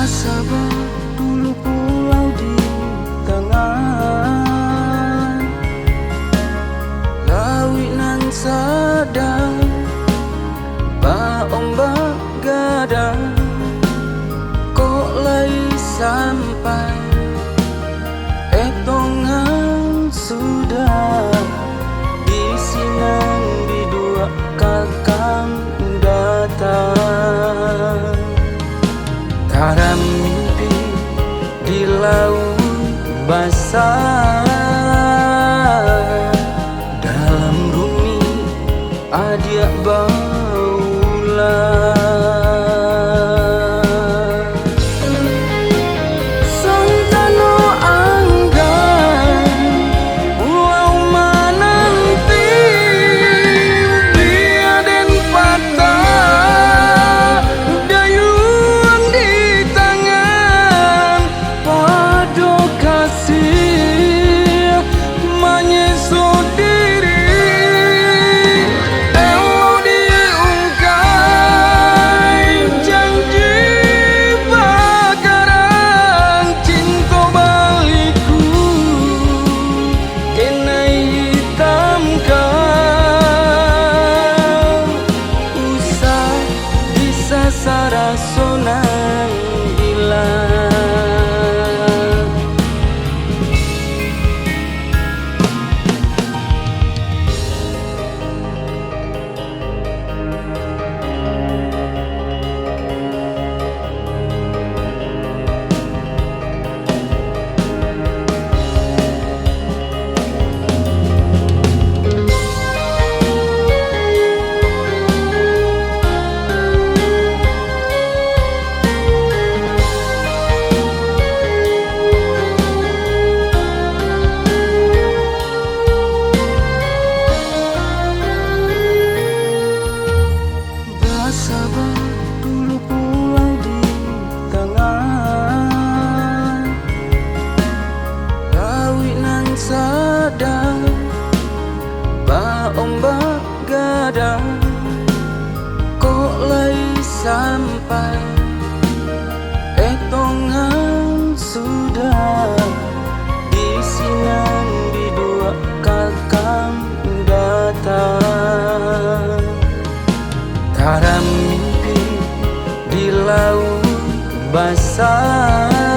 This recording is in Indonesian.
Sabar dulu pulau di tengah lawi nan sadang ba ombak gadang kok lai sampai etongan sudah di sinan di dua kakang datang. Taram mimpi di laut basah, dalam bumi adia baulah. Santano anggan pulau mananti biaden patah dayung di tangan pado kasih menyesu diri elo diungkai janji bakaran cinta baliku kenai hitamkan usah disasar sonan hilang. Sabar dulu pulau di tengah lawi nan sadang ba ombak gadang kok lai sampai etongan sudah di sinan di dua kakang datang. Taram mimpi di laut basah,